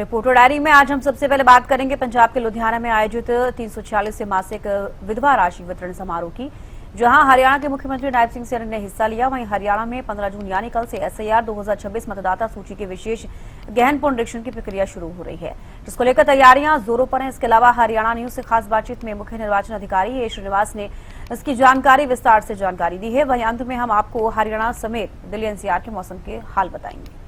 Reporter diary में आज हम सबसे पहले बात करेंगे पंजाब के लुधियाना में आयोजित 346 मासिक विधवा राशि वितरण समारोह की, जहां हरियाणा के मुख्यमंत्री नायब सिंह सैनी ने हिस्सा लिया। वहीं हरियाणा में 15 जून यानी कल से SIR 2026 मतदाता सूची के विशेष गहन पुनरीक्षण की प्रक्रिया शुरू हो रही है, जिसको लेकर तैयारियां जोरों पर हैं। इसके अलावा हरियाणा न्यूज से खास बातचीत में मुख्य निर्वाचन अधिकारी A श्रीनिवास ने इसकी जानकारी विस्तार से जानकारी दी है। वहीं अंत में हम आपको हरियाणा समेत दिल्ली NCR के मौसम के हाल बताएंगे।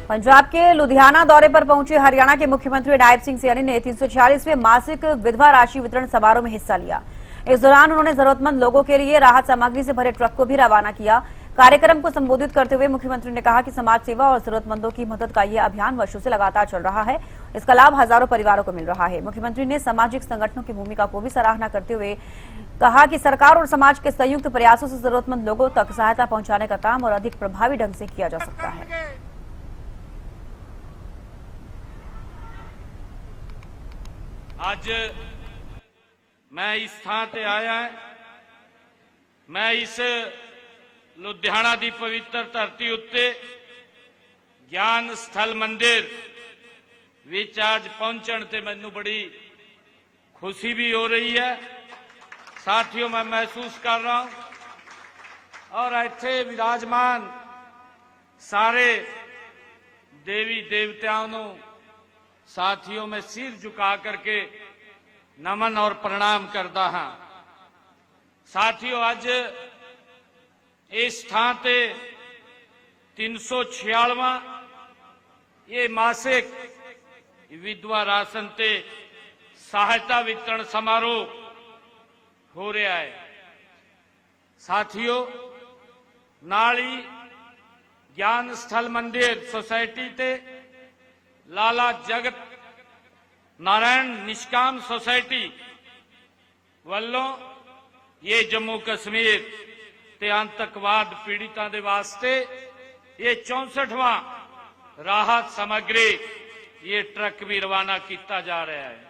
पंजाब के लुधियाना दौरे पर पहुंचे हरियाणा के मुख्यमंत्री नायब सिंह सैनी ने 346वें मासिक विधवा राशि वितरण समारोह में हिस्सा लिया। इस दौरान उन्होंने जरूरतमंद लोगों के लिए राहत सामग्री से भरे ट्रक को भी रवाना किया। कार्यक्रम को संबोधित करते हुए मुख्यमंत्री ने कहा कि समाज सेवा और जरूरतमंदों की मदद का यह अभियान वर्षों से लगातार चल रहा है। इसका लाभ हजारों परिवारों को मिल रहा है। मुख्यमंत्री ने सामाजिक संगठनों की भूमिका को भी सराहना करते हुए कहा कि सरकार और समाज के संयुक्त प्रयासों से जरूरतमंद लोगों तक सहायता पहुंचाने का काम और अधिक प्रभावी ढंग से किया जा सकता है। ਅੱਜ मैं इस थां ते आया है, मैं इस लुधियाना की पवित्र धरती उत्ते ज्ञान स्थल मंदिर विच आज पहुंचण ते मैनू बड़ी खुशी भी हो रही है। साथियों, मैं महसूस कर रहा हूं और इत्थे विराजमान सारे देवी देवताओं नूं साथियों में सिर झुका करके नमन और प्रणाम करता हाँ। साथियों, अज इस थां ते 346वां ये मासिक विधवा राशन ते सहायता वितरण समारोह हो रहा है। साथियों, नाली ज्ञान स्थल मंदिर सोसाइटी ते लाला जगत नारायण निष्काम सोसाइटी वालों ये जम्मू कश्मीर ते आतंकवाद पीड़ितां दे वास्ते ये 64वां राहत सामग्री ये ट्रक भी रवाना किया जा रहा है।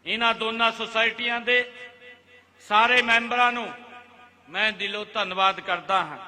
इन्हां दोनों सोसाइटियां दे सारे मैंबरां नूं मैं दिलों धन्यवाद करता हाँ।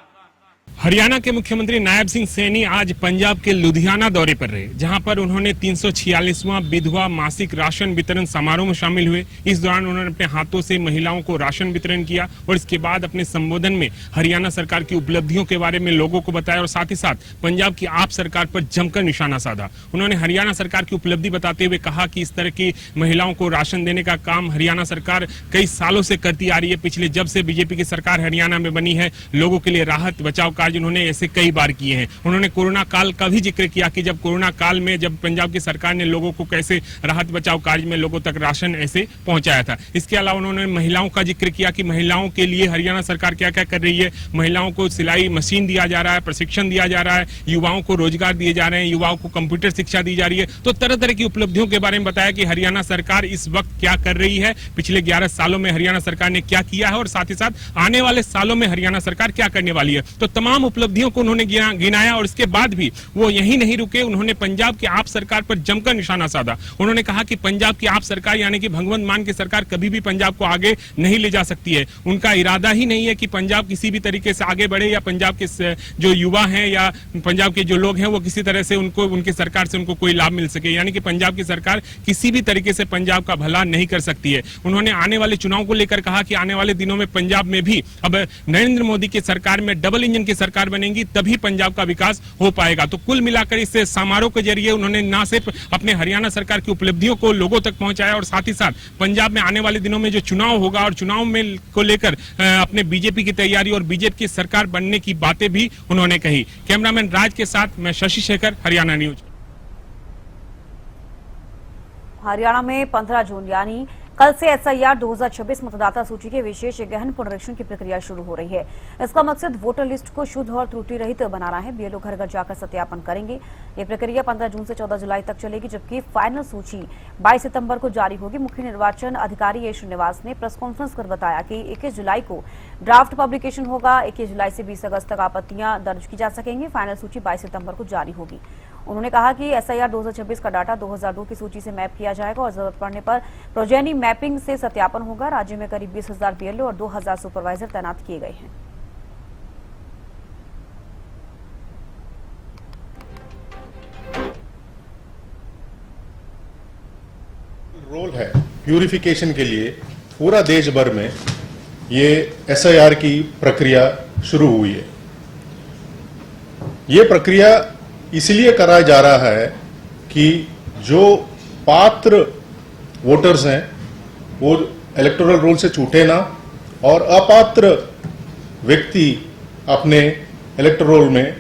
हरियाणा के मुख्यमंत्री नायब सिंह सैनी आज पंजाब के लुधियाना दौरे पर रहे, जहां पर उन्होंने 346वां विधवा मासिक राशन वितरण समारोह में शामिल हुए। इस दौरान उन्होंने अपने हाथों से महिलाओं को राशन वितरण किया और इसके बाद अपने संबोधन में हरियाणा सरकार की उपलब्धियों के बारे में लोगों को बताया और साथ ही साथ पंजाब की आप सरकार पर जमकर निशाना साधा। उन्होंने हरियाणा सरकार की उपलब्धि बताते हुए कहा कि इस तरह की महिलाओं को राशन देने का काम हरियाणा सरकार कई सालों से करती आ रही है। पिछले जब से बीजेपी की सरकार हरियाणा में बनी है, लोगों के लिए राहत बचाव कार्य उन्होंने ऐसे कई बार किए हैं। उन्होंने कोरोना काल का भी जिक्र किया कि जब कोरोना काल में जब पंजाब की सरकार ने लोगों को कैसे राहत बचाव कार्य में लोगों तक राशन ऐसे पहुंचाया था। इसके अलावा उन्होंने महिलाओं का जिक्र किया कि महिलाओं के लिए हरियाणा सरकार क्या क्या कर रही है। महिलाओं को सिलाई मशीन दिया जा रहा है, प्रशिक्षण दिया जा रहा है, युवाओं को रोजगार दिए जा रहे हैं, युवाओं को कंप्यूटर शिक्षा दी जा रही है। तो तरह तरह की उपलब्धियों के बारे में बताया कि हरियाणा सरकार इस वक्त क्या कर रही है, पिछले 11 सालों में हरियाणा सरकार ने क्या किया है और साथ ही साथ आने वाले सालों में हरियाणा सरकार क्या करने वाली है। तो तमाम उपलब्धियों को उन्होंने गिनाया और इसके बाद भी वो यहीं नहीं रुके। उन्होंने पंजाब की आप सरकार पर जमकर निशाना साधा। उन्होंने कहा कि पंजाब की आप सरकार यानी कि भगवंत मान की सरकार कभी भी पंजाब को आगे नहीं ले जा सकती है। उनका इरादा ही नहीं है कि पंजाब किसी भी तरीके से आगे बढ़े या पंजाब के जो युवा हैं या पंजाब के जो लोग हैं वो किसी तरह से उनको उनकी सरकार से उनको कोई लाभ मिल सके, यानी कि पंजाब की सरकार किसी भी तरीके से पंजाब का भला नहीं कर सकती है। उन्होंने आने वाले चुनाव को लेकर कहा कि आने वाले दिनों में पंजाब में भी अब नरेंद्र मोदी की सरकार में डबल इंजन की सरकार बनेगी, तभी पंजाब का विकास हो पाएगा। तो कुल मिलाकर इस समारोह के जरिए उन्होंने न सिर्फ अपने हरियाणा सरकार की उपलब्धियों को लोगों तक पहुंचाया और साथ ही साथ पंजाब में आने वाले दिनों में जो चुनाव होगा और चुनाव में को लेकर अपने बीजेपी की तैयारी और बीजेपी की सरकार बनने की बातें भी उन्होंने कही। कैमरामैन राज के साथ मैं शशि शेखर, हरियाणा न्यूज। हरियाणा में 15 जून यानी कल से SIR 2026 मतदाता सूची के विशेष गहन पुनरीक्षण की प्रक्रिया शुरू हो रही है। इसका मकसद वोटर लिस्ट को शुद्ध और त्रुटि रहित बनाना है। BLO घर घर जाकर सत्यापन करेंगे। ये प्रक्रिया 15 जून से 14 जुलाई तक चलेगी, जबकि फाइनल सूची 22 सितंबर को जारी होगी। मुख्य निर्वाचन अधिकारी A श्रीनिवास ने प्रेस कॉन्फ्रेंस कर बताया कि 21 जुलाई को ड्राफ्ट पब्लिकेशन होगा। 21 जुलाई से 20 अगस्त तक आपत्तियां दर्ज की जा सकेंगी। फाइनल सूची 22 सितंबर को जारी होगी। उन्होंने कहा कि एसआईआर 2026 का डाटा 2002 की सूची से मैप किया जाएगा और जरूरत पड़ने पर प्रोजेनी मैपिंग से सत्यापन होगा। राज्य में करीब 20,000 बीएलओ और 2,000 सुपरवाइजर तैनात किए गए हैं। रोल है प्यूरिफिकेशन के लिए पूरा देश भर में ये एसआईआर की प्रक्रिया शुरू हुई है। ये प्रक्रिया इसलिए कराया जा रहा है कि जो पात्र वोटर्स हैं वो इलेक्टोरल रोल से छूटे ना और अपात्र व्यक्ति अपने इलेक्टोरल रोल में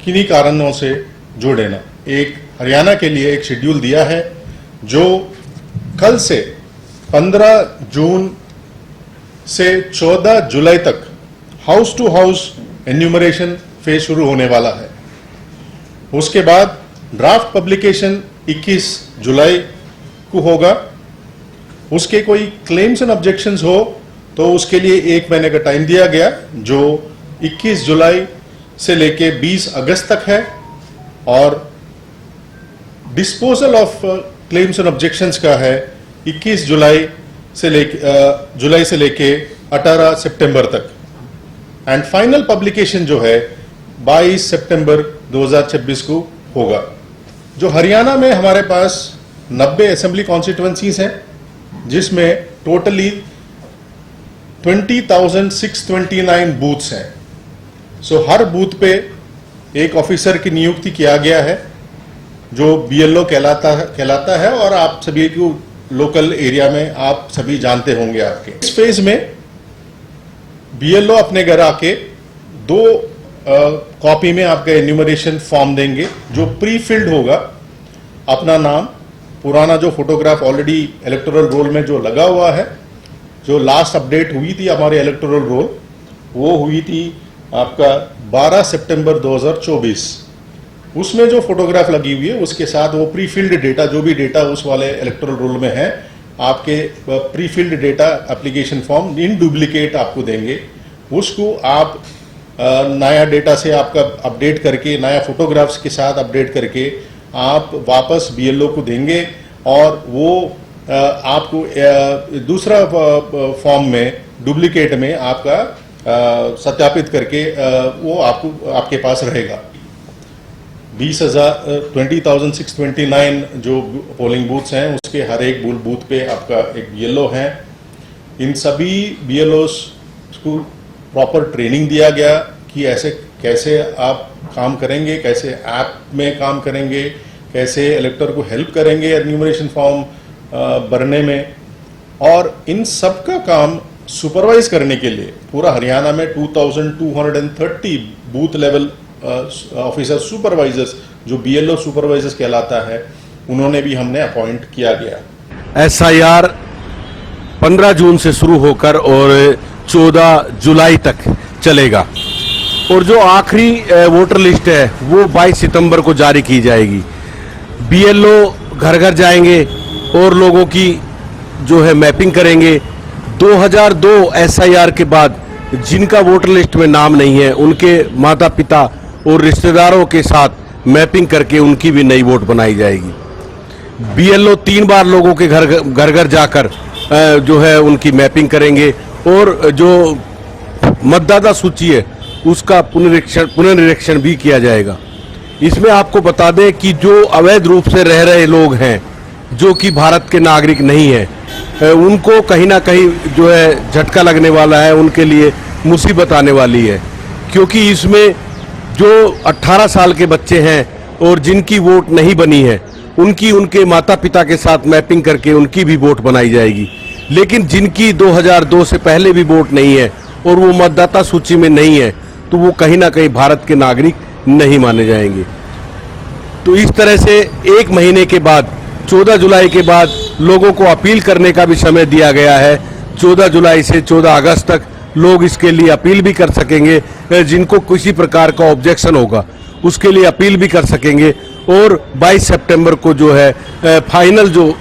किन्हीं कारणों से जोड़े ना। एक हरियाणा के लिए एक शेड्यूल दिया है जो कल से 15 जून से 14 जुलाई तक house to house enumeration phase शुरू होने वाला है। उसके बाद ड्राफ्ट पब्लिकेशन 21 जुलाई को होगा। उसके कोई क्लेम्स एंड ऑब्जेक्शंस हो तो उसके लिए 1 महीने का टाइम दिया गया जो 21 जुलाई से लेके 20 अगस्त तक है और disposal of claims and objections का है 21 जुलाई से लेके 18 सितंबर तक एंड फाइनल पब्लिकेशन जो है 22 सितंबर 2026 को होगा। जो हरियाणा में हमारे पास 90 असेंबली कॉन्स्टिट्यूएंसीज हैं जिसमें टोटली 20,629 बूथ्स हैं। सो हर बूथ पे एक ऑफिसर की नियुक्ति किया गया है जो बीएलओ कहलाता है और आप सभी को लोकल एरिया में आप सभी जानते होंगे। आपके इस फेज में बीएलओ अपने घर आके 2 कॉपी में आपका एन्यूमरेशन फॉर्म देंगे जो प्री फिल्ड होगा। अपना नाम, पुराना जो फोटोग्राफ ऑलरेडी इलेक्टोरल रोल में जो लगा हुआ है, जो लास्ट अपडेट हुई थी हमारे इलेक्टोरल रोल वो हुई थी आपका 12 सितंबर 2024। उसमें जो फोटोग्राफ लगी हुई है उसके साथ वो प्री फिल्ड डेटा, जो भी डेटा उस वाले इलेक्टोरल रोल में है, आपके pre filled data application form in duplicate आपको देंगे। उसको आप नया डेटा से आपका अपडेट करके, नया फोटोग्राफ्स के साथ अपडेट करके आप वापस बीएलओ को देंगे और वो आपको दूसरा फॉर्म में डुप्लीकेट में आपका सत्यापित करके वो आपके पास रहेगा। 20,629 जो पोलिंग बूथ्स हैं उसके हर एक बूथ पे आपका एक बीएलओ है। इन सभी बीएलओस को प्रॉपर ट्रेनिंग दिया गया कि ऐसे कैसे आप काम करेंगे, कैसे ऐप में काम करेंगे, कैसे इलेक्टर को हेल्प करेंगे एन्यूमरेशन फॉर्म भरने में। और इन सब का काम सुपरवाइज करने के लिए पूरा हरियाणा में 2,230 बूथ लेवल ऑफिसर सुपरवाइजर्स जो बीएलओ सुपरवाइजर्स कहलाता है, उन्होंने भी हमने अपॉइंट किया गया। एसआईआर 15 जून से शुरू होकर और 14 जुलाई तक चलेगा और जो आखिरी वोटर लिस्ट है वो 22 सितंबर को जारी की जाएगी। बीएलओ घर घर जाएंगे और लोगों की जो है मैपिंग करेंगे। 2002 एसआईआर के बाद जिनका वोटर लिस्ट में नाम नहीं है उनके माता पिता और रिश्तेदारों के साथ मैपिंग करके उनकी भी नई वोट बनाई जाएगी। बीएलओ 3 बार लोगों के घर जाकर जो है उनकी मैपिंग करेंगे और जो मतदाता सूची है उसका पुनरीक्षण भी किया जाएगा। इसमें आपको बता दें कि जो अवैध रूप से रह रहे लोग हैं जो कि भारत के नागरिक नहीं हैं, उनको कहीं ना कहीं जो है झटका लगने वाला है, उनके लिए मुसीबत आने वाली है, क्योंकि इसमें जो 18 साल के बच्चे हैं और जिनकी वोट नहीं बनी है उनकी उनके माता पिता के साथ मैपिंग करके उनकी भी वोट बनाई जाएगी। लेकिन जिनकी 2002 से पहले भी वोट नहीं है और वो मतदाता सूची में नहीं है तो वो कहीं ना कहीं भारत के नागरिक नहीं माने जाएंगे। तो इस तरह से 1 महीने के बाद 14 जुलाई के बाद लोगों को अपील करने का भी समय दिया गया है। 14 जुलाई से 14 अगस्त तक लोग इसके लिए अपील भी कर सकेंगे। जिनको किसी प्रकार का ऑब्जेक्शन होगा उसके लिए अपील भी कर सकेंगे और 22 सितंबर को जो है फाइनल जो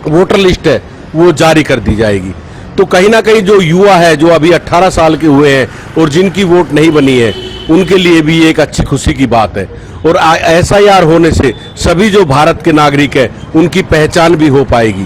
वोटर लिस्ट है वो जारी कर दी जाएगी। तो कहीं ना कहीं जो युवा है जो अभी 18 साल के हुए हैं और जिनकी वोट नहीं बनी है उनके लिए भी एक अच्छी खुशी की बात है। और SIR होने से सभी जो भारत के नागरिक है उनकी पहचान भी हो पाएगी।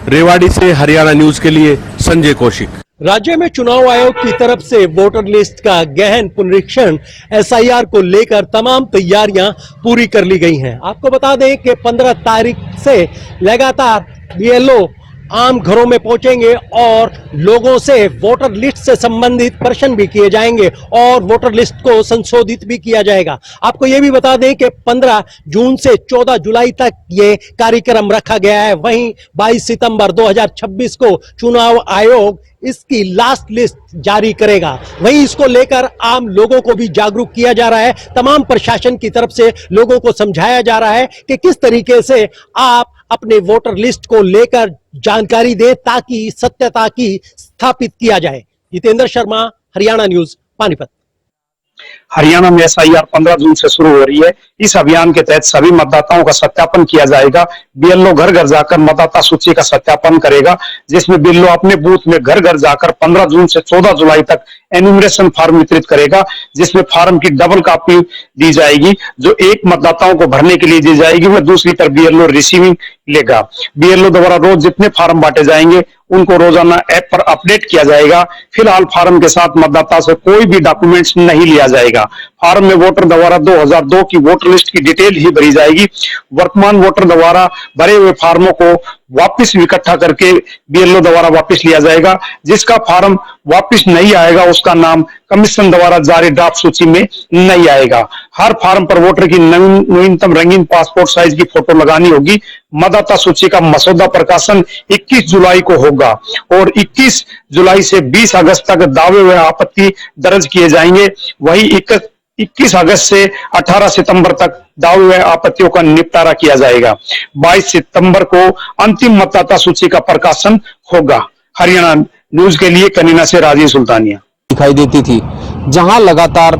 रेवाड़ी से हरियाणा न्यूज के लिए संजय कौशिक। राज्य में चुनाव आयोग की तरफ से वोटर लिस्ट का गहन पुनरीक्षण SIR को लेकर तमाम तैयारियां पूरी कर ली गई हैं। आपको बता दें कि 15 तारीख से लगातार BLO आम घरों में पहुंचेंगे और लोगों से वोटर लिस्ट से संबंधित प्रश्न भी किए जाएंगे और वोटर लिस्ट को संशोधित भी किया जाएगा। आपको यह भी बता दें कि 15 जून से 14 जुलाई तक ये कार्यक्रम रखा गया है। वहीं 22 सितंबर 2026 को चुनाव आयोग इसकी लास्ट लिस्ट जारी करेगा। वहीं इसको लेकर आम लोगों को भी जागरूक किया जा रहा है। तमाम प्रशासन की तरफ से लोगों को समझाया जा रहा है कि किस तरीके से आप अपने वोटर लिस्ट को लेकर जानकारी दें ताकि सत्यता की स्थापित किया जाए। जितेंद्र शर्मा, हरियाणा न्यूज, पानीपत। हरियाणा में SIR 15 जून से शुरू हो रही है। इस अभियान के तहत सभी मतदाताओं का सत्यापन किया जाएगा। BLO घर घर जाकर मतदाता सूची का सत्यापन करेगा, जिसमें BLO अपने बूथ में घर घर जाकर 15 जून से 14 जुलाई तक एन्यूमरेशन फॉर्म वितरित करेगा, जिसमें फॉर्म की डबल कॉपी दी जाएगी। जो एक मतदाताओं को भरने के लिए दी जाएगी वह दूसरी तरफ BLO रिसीविंग लेगा। BLO द्वारा रोज जितने फॉर्म बांटे जाएंगे उनको रोजाना ऐप पर अपडेट किया जाएगा। फिलहाल फॉर्म के साथ मतदाता से कोई भी डॉक्यूमेंट्स नहीं लिया जाएगा। फॉर्म में वोटर द्वारा 2002 की वोटर लिस्ट की डिटेल ही भरी जाएगी। वर्तमान वोटर द्वारा भरे हुए फॉर्मों को वापस इकट्ठा करके BLO द्वारा वापस लिया जाएगा। जिसका फॉर्म वापस नहीं आएगा उसका नाम कमीशन द्वारा जारी ड्राफ्ट सूची में नहीं आएगा। हर फॉर्म पर वोटर की नवीनतम रंगीन पासपोर्ट साइज की फोटो लगानी होगी। मतदाता सूची का मसौदा प्रकाशन 21 जुलाई को होगा और 21 जुलाई से 20 अगस्त तक दावे व आपत्ति दर्ज किए जाएंगे। वही 21 अगस्त से 18 सितंबर तक दावे व आपत्तियों का निपटारा किया जाएगा। 22 सितंबर को अंतिम मतदाता सूची का प्रकाशन होगा। हरियाणा न्यूज के लिए कनीना से राजीव सुल्तानिया। दिखाई देती थी जहां लगातार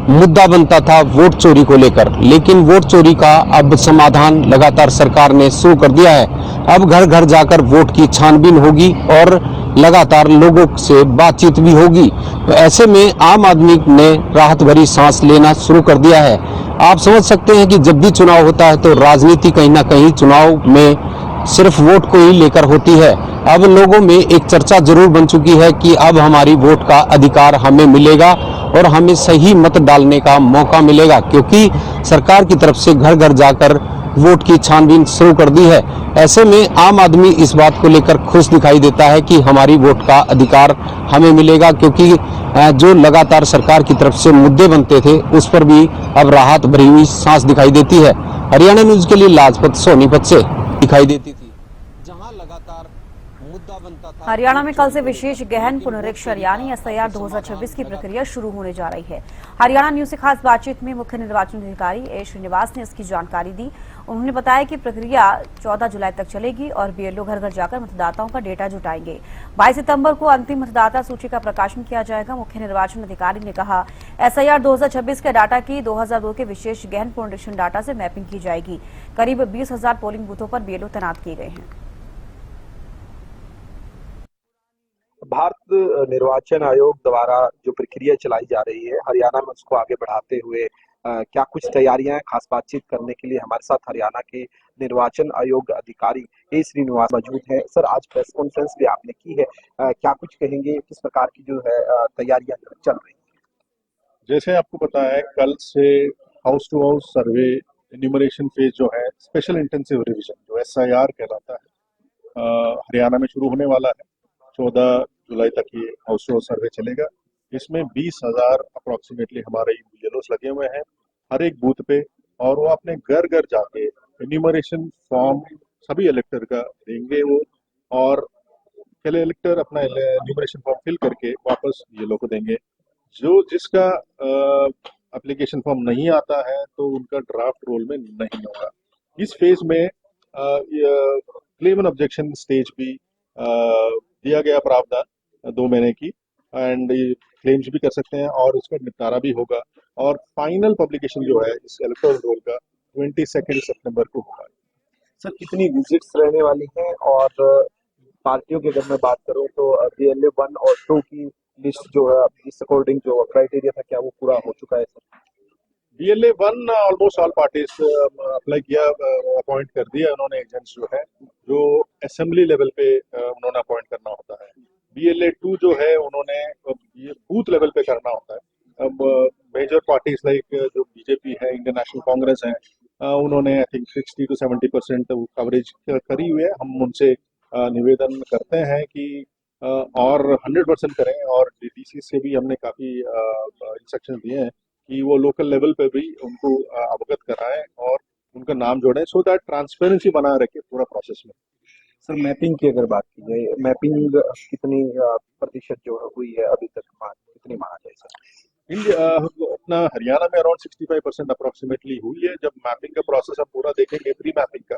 मुद्दा बनता था वोट चोरी को लेकर, लेकिन वोट चोरी का अब समाधान लगातार सरकार ने शुरू कर दिया है। अब घर घर जाकर वोट की छानबीन होगी और लगातार लोगों से बातचीत भी होगी। तो ऐसे में आम आदमी ने राहत भरी सांस लेना शुरू कर दिया है। आप समझ सकते हैं कि जब भी चुनाव होता है तो राजनीति कहीं ना कहीं चुनाव में सिर्फ वोट को ही लेकर होती है। अब लोगों में एक चर्चा जरूर बन चुकी है कि अब हमारी वोट का अधिकार हमें मिलेगा और हमें सही मत डालने का मौका मिलेगा, क्योंकि सरकार की तरफ से घर घर जाकर वोट की छानबीन शुरू कर दी है। ऐसे में आम आदमी इस बात को लेकर खुश दिखाई देता है कि हमारी वोट का अधिकार हमें मिलेगा, क्योंकि जो लगातार सरकार की तरफ से मुद्दे बनते थे उस पर भी अब राहत भरी हुई सांस दिखाई देती है। हरियाणा न्यूज के लिए लाजपत सोनीपत से दिखाई देती थी जहां लगातार मुद्दा बनता था। हरियाणा में कल से विशेष गहन पुनरीक्षण यानी SIR 2026 की प्रक्रिया शुरू होने जा रही है। हरियाणा न्यूज से खास बातचीत में मुख्य निर्वाचन अधिकारी A श्रीनिवास ने इसकी जानकारी दी। उन्होंने बताया कि प्रक्रिया 14 जुलाई तक चलेगी और BLO घर घर जाकर मतदाताओं का डेटा जुटाएंगे। 22 सितंबर को अंतिम मतदाता सूची का प्रकाशन किया जाएगा। मुख्य निर्वाचन अधिकारी ने कहा SIR 2026 के डाटा की 2002 के विशेष गहन पुनरीक्षण डाटा से मैपिंग की जाएगी। करीब 20,000 पोलिंग बूथों पर BLO तैनात किए गए हैं। भारत निर्वाचन आयोग द्वारा जो प्रक्रिया चलाई जा रही है हरियाणा में उसको आगे बढ़ाते हुए क्या कुछ तैयारियां हैं, खास बातचीत करने के लिए हमारे साथ हरियाणा के निर्वाचन आयोग अधिकारी A श्रीनिवास मौजूद है। सर, आज प्रेस कॉन्फ्रेंस भी आपने की है, क्या कुछ कहेंगे, किस प्रकार की जो है तैयारियां चल रही है? जैसे आपको पता है, कल से house to house survey enumeration phase जो है स्पेशल इंटेंसिव रिवीजन जो SIR कहलाता है हरियाणा में शुरू होने वाला है। 14 जुलाई तक ये हाउस टू हाउस सर्वे चलेगा। इसमें 20,000 अप्रोक्सीमेटली हमारे BLOs लगे हुए हैं हर एक बूथ पे, और वो अपने घर घर जाके एन्यूमरेशन फॉर्म सभी इलेक्टर का देंगे वो, और पहले इलेक्टर अपना एन्यूमरेशन फॉर्म फिल करके वापस BLO को देंगे। जो जिसका एप्लीकेशन फॉर्म नहीं आता है तो उनका ड्राफ्ट रोल में नहीं होगा। इस फेज में क्लेम एंड ऑब्जेक्शन स्टेज भी दिया गया प्रावधान 2 महीने की, एंड क्लेम्स भी कर सकते हैं और उसका निपटारा भी होगा। और फाइनल पब्लिकेशन जो है इस इलेक्टोरल रोल का 22 सितंबर को होगा। सर, कितनी विजिट्स रहने वाली हैं, और पार्टियों की अगर मैं बात करूं तो BLO 1 और 2 की लिस्ट जो है इस अकॉर्डिंग जो क्राइटेरिया था क्या वो पूरा हो चुका है? Sir, BLA 1 almost all parties apply किया, अपॉइंट कर दिया उन्होंने एजेंट्स जो है, जो असेंबली लेवल पे उन्होंने अपॉइंट करना होता है। BLA 2 जो है उन्होंने ये बूथ लेवल पे करना होता है। अब मेजर पार्टीज लाइक जो बीजेपी है, इंडियन नेशनल कांग्रेस है, उन्होंने आई थिंक 60 to 70% कवरेज करी हुई है। हम उनसे निवेदन करते हैं कि और 100% करें, और डीसी से भी हमने काफ़ी इंस्ट्रक्शन दिए हैं कि वो लोकल लेवल पे भी उनको अवगत कराएं और उनका नाम जोड़ें, सो दैट ट्रांसपेरेंसी बनाए रखे पूरा प्रोसेस में। सर मैपिंग की अगर बात की जाए, मैपिंग कितनी प्रतिशत जो हुई है अभी तक, कितनी माना जाए सर? इंडिया अपना हरियाणा में अराउंड 65% अप्रोक्सीमेटली हुई है। जब मैपिंग का प्रोसेस हम पूरा देखेंगे, प्री मैपिंग का,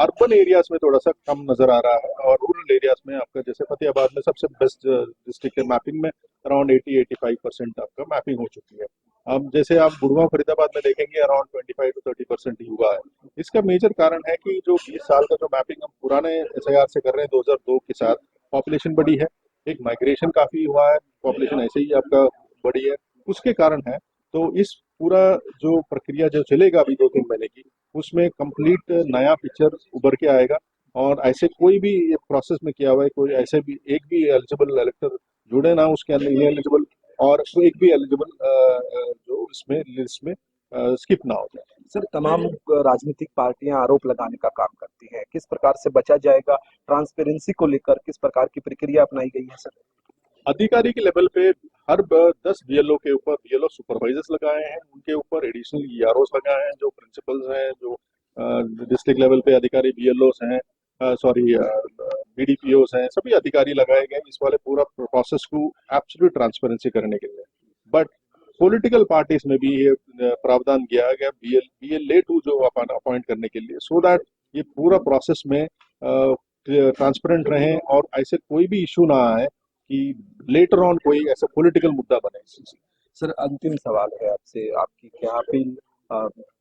अर्बन एरियाज में थोड़ा सा कम नजर आ रहा है, और रूरल एरियाज में आपका जैसे फतेहाबाद में सबसे बेस्ट डिस्ट्रिक्ट है मैपिंग में, अराउंड 80-85% आपका मैपिंग हो चुकी है। अब जैसे आप गुड़गांव फरीदाबाद में देखेंगे, अराउंड 25 to 30% ही हुआ है। इसका मेजर कारण है कि जो 20 साल का जो मैपिंग हम पुराने SIR से कर रहे हैं 2002 के साथ, पॉपुलेशन बढ़ी है, एक माइग्रेशन काफी हुआ है, पॉपुलेशन ऐसे ही आपका बढ़ी है, उसके कारण है। तो इस पूरा जो प्रक्रिया जो चलेगा अभी 2-3 महीने की, उसमें कंप्लीट नया पिक्चर उभर के आएगा, और ऐसे कोई भी प्रोसेस में किया हुआ है, कोई ऐसे भी एक भी एलिजिबल इलेक्टर जुड़े ना उसके अंदर, ये एलिजिबल, और एक भी एलिजिबल जो इसमें लिस्ट में स्किप ना हो जाए। सर तमाम राजनीतिक पार्टियां आरोप लगाने का काम करती हैं, किस प्रकार से बचा जाएगा? ट्रांसपेरेंसी को लेकर किस प्रकार की प्रक्रिया अपनाई गई है सर? अधिकारी के लेवल पे हर 10 BLO के ऊपर BLO सुपरवाइजर्स लगाए हैं, उनके ऊपर एडिशनल EROs लगाए हैं, जो प्रिंसिपल्स हैं, जो डिस्ट्रिक्ट लेवल पे अधिकारी BLOs हैं, BDPOs हैं, सभी अधिकारी लगाए गए इस वाले पूरा प्रोसेस को एब्सोल्यूट ट्रांसपेरेंसी करने के लिए। बट पॉलिटिकल पार्टीज में भी ये प्रावधान किया गया BLA 2 जो अपॉइंट करने के लिए, सो दैट ये पूरा प्रोसेस में ट्रांसपेरेंट रहें, और ऐसे कोई भी इशू ना आए कि लेटर ऑन कोई ऐसा पॉलिटिकल मुद्दा बने। सर अंतिम सवाल है आपसे, आपकी क्या अपील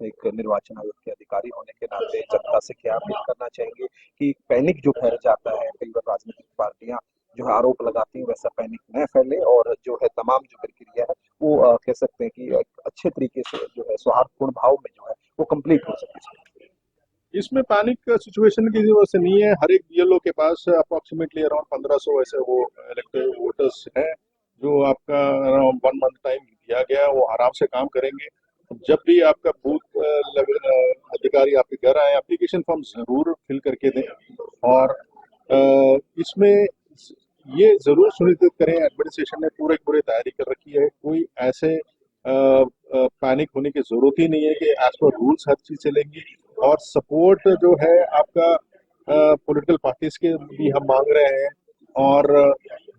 एक निर्वाचन आयोग के अधिकारी होने के नाते जनता से क्या अपील करना चाहेंगे कि पैनिक जो फैल जाता है, कई बार राजनीतिक पार्टियां जो है आरोप लगाती हैं, वैसा पैनिक न फैले, और जो है तमाम जो प्रक्रिया है वो कह सकते हैं कि एक अच्छे तरीके से जो है सौहार्दपूर्ण भाव में जो है वो कंप्लीट हो सके? इसमें पैनिक सिचुएशन की जरूरत से नहीं है। हर एक BLO के पास अप्रोक्सीमेटली अराउंड 1500 ऐसे वो इलेक्टेड वोटर्स हैं, जो आपका अराउंड 1 मंथ टाइम दिया गया, वो आराम से काम करेंगे। जब भी आपका बूथ लेवल अधिकारी आपके घर आए, एप्लीकेशन फॉर्म जरूर फिल करके दें, और इसमें ये जरूर सुनिश्चित करें, एडमिनिस्ट्रेशन ने पूरी तैयारी कर रखी है, कोई ऐसे पैनिक होने की जरूरत ही नहीं है कि एज पर रूल्स हर चीज चलेंगी। और सपोर्ट जो है आपका पॉलिटिकल पार्टीज के भी हम मांग रहे हैं, और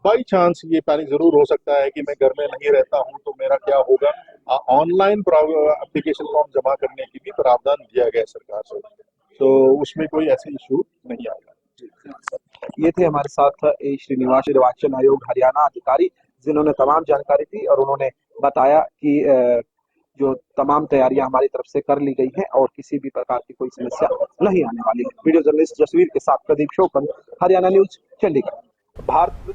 बाई चांस ये पैनिक जरूर हो सकता है कि मैं घर में नहीं रहता हूं तो मेरा क्या होगा, ऑनलाइन एप्लीकेशन फॉर्म जमा करने की भी प्रावधान दिया गया है सरकार से, तो उसमें कोई ऐसे इशू नहीं आएगा। ये थे हमारे साथ श्रीनिवास, निर्वाचन आयोग हरियाणा अधिकारी, जिन्होंने तमाम जानकारी दी, और उन्होंने बताया कि जो तमाम तैयारियां हमारी तरफ से कर ली गई हैं और किसी भी प्रकार की कोई समस्या नहीं आने वाली है। वीडियो जर्नलिस्ट जसवीर के साथ प्रदीप शोकन, हरियाणा न्यूज, चंडीगढ़। भारत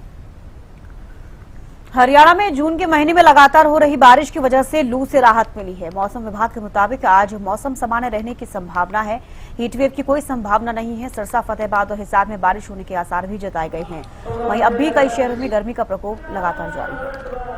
हरियाणा में जून के महीने में लगातार हो रही बारिश की वजह से लू से राहत मिली है। मौसम विभाग के मुताबिक आज मौसम सामान्य रहने की संभावना है। हीटवेव की कोई संभावना नहीं है। सिरसा, फतेहाबाद और हिसार में बारिश होने के आसार भी जताए गए हैं। वहीं अब भी कई शहरों में गर्मी का प्रकोप लगातार जारी है।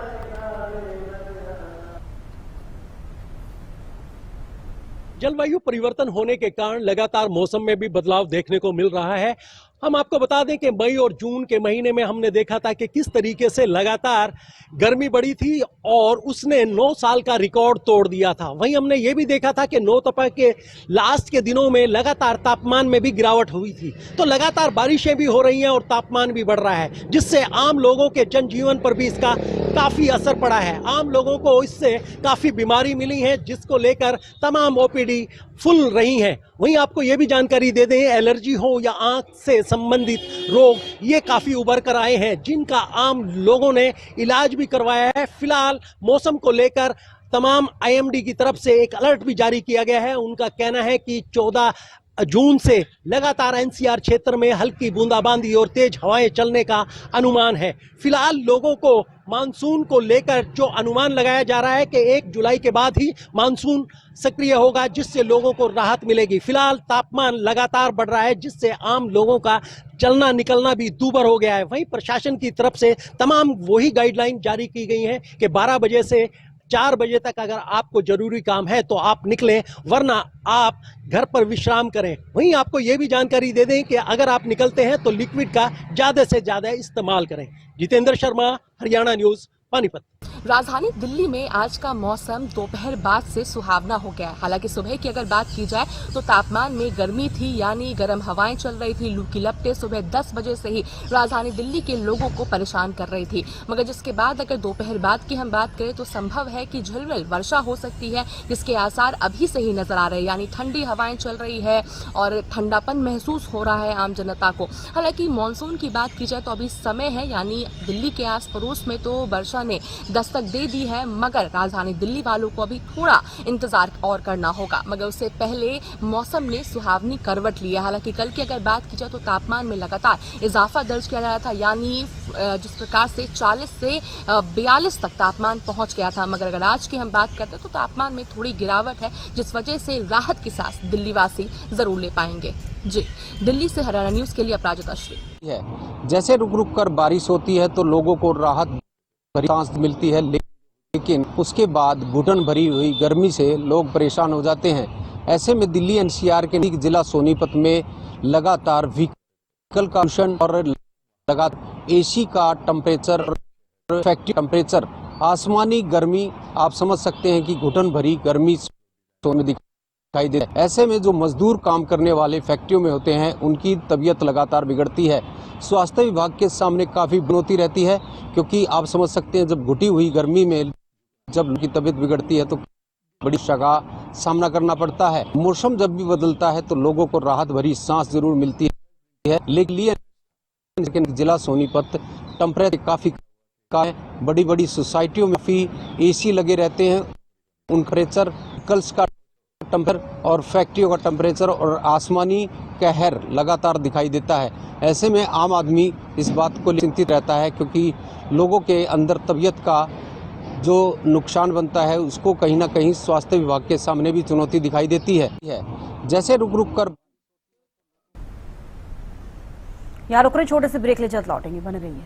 जलवायु परिवर्तन होने के कारण लगातार मौसम में भी बदलाव देखने को मिल रहा है। हम आपको बता दें कि मई और जून के महीने में हमने देखा था कि किस तरीके से लगातार गर्मी बढ़ी थी और उसने 9 साल का रिकॉर्ड तोड़ दिया था। वहीं हमने ये भी देखा था कि 9 तपा के लास्ट के दिनों में लगातार तापमान में भी गिरावट हुई थी। तो लगातार बारिशें भी हो रही हैं और तापमान भी बढ़ रहा है, जिससे आम लोगों के जनजीवन पर भी इसका काफी असर पड़ा है। आम लोगों को इससे काफी बीमारी मिली है, जिसको लेकर तमाम OPD फुल रही हैं। वहीं आपको यह भी जानकारी दे दें, एलर्जी हो या आंख से संबंधित रोग ये काफी उभर कर आए हैं, जिनका आम लोगों ने इलाज भी करवाया है। फिलहाल मौसम को लेकर तमाम IMD की तरफ से एक अलर्ट भी जारी किया गया है। उनका कहना है कि 14 जून से लगातार एनसीआर क्षेत्र में हल्की बूंदाबांदी और तेज हवाएं चलने का अनुमान है। फिलहाल लोगों को मानसून को लेकर जो अनुमान लगाया जा रहा है कि 1 जुलाई के बाद ही मानसून सक्रिय होगा, जिससे लोगों को राहत मिलेगी। फिलहाल तापमान लगातार बढ़ रहा है, जिससे आम लोगों का चलना निकलना भी दूभर हो गया है। वहीं प्रशासन की तरफ से तमाम वही गाइडलाइन जारी की गई हैं कि 12 बजे से 4 बजे तक अगर आपको जरूरी काम है तो आप निकलें, वरना आप घर पर विश्राम करें। वहीं आपको यह भी जानकारी दे दें कि अगर आप निकलते हैं तो लिक्विड का ज्यादा से ज्यादा इस्तेमाल करें। जितेंद्र शर्मा, हरियाणा न्यूज, पानीपत। राजधानी दिल्ली में आज का मौसम दोपहर बाद से सुहावना हो गया है। हालांकि सुबह की अगर बात की जाए तो तापमान में गर्मी थी, यानी गर्म हवाएं चल रही थी। लू की लपटें सुबह 10 बजे से ही राजधानी दिल्ली के लोगों को परेशान कर रही थी। मगर जिसके बाद अगर दोपहर बाद की हम बात करें तो संभव है कि झिलमिल वर्षा हो सकती है, जिसके आसार अभी से ही नजर आ रहे हैं। यानी ठंडी हवाएं चल रही है और ठंडापन महसूस हो रहा है आम जनता को। हालांकि मानसून की बात की जाए तो अभी समय है, यानी दिल्ली के आस पड़ोस में तो वर्षा ने दस्तक दे दी है, मगर राजधानी दिल्ली वालों को अभी थोड़ा इंतजार और करना होगा। मगर उससे पहले मौसम ने सुहावनी करवट ली है। हालांकि कल की अगर बात की जाए तो तापमान में लगातार इजाफा दर्ज किया जा रहा था, यानी जिस प्रकार से 40 से 42 तक तापमान पहुंच गया था। मगर अगर आज की हम बात करते हैं तो तापमान में थोड़ी गिरावट है, जिस वजह से राहत की सांस दिल्ली वासी जरूर ले पाएंगे। जी, दिल्ली से हरियाणा न्यूज के लिए अपराजिता श्री है। जैसे रुक रुक कर बारिश होती है तो लोगों को राहत भरी सांस मिलती है, लेकिन उसके बाद घुटन भरी हुई गर्मी से लोग परेशान हो जाते हैं। ऐसे में दिल्ली एनसीआर के जिला सोनीपत में लगातार व्हीकल का पोल्यूशन और लगातार एसी का टेम्परेचर, फैक्ट्री टेम्परेचर, आसमानी गर्मी, आप समझ सकते हैं कि घुटन भरी गर्मी में दिखाई दे। ऐसे में जो मजदूर काम करने वाले फैक्ट्रियों में होते हैं, उनकी तबीयत लगातार बिगड़ती है। स्वास्थ्य विभाग के सामने काफी चुनौती रहती है, क्योंकि आप समझ सकते हैं जब घुटी हुई गर्मी में जब उनकी तबीयत बिगड़ती है तो बड़ी समस्या का सामना करना पड़ता है। मौसम जब भी बदलता है तो लोगों को राहत भरी सांस जरूर मिलती है, लेकिन जिला सोनीपत टेम्परेचर काफी का है। बड़ी बड़ी सोसाइटियों में काफी एसी लगे रहते हैं, उन टेम्परेचर, व्हीकल्स का टेम्परेचर और फैक्ट्रियों का टेम्परेचर और आसमानी कहर लगातार दिखाई देता है। ऐसे में आम आदमी इस बात को चिंतित रहता है, क्योंकि लोगों के अंदर तबीयत का जो नुकसान बनता है उसको कहीं ना कहीं स्वास्थ्य विभाग के सामने भी चुनौती दिखाई देती है। जैसे रुक रुक कर यहाँ रुक रहे छोटे से ब्रेक ले, जल्द लौटेंगे, बने रहिए।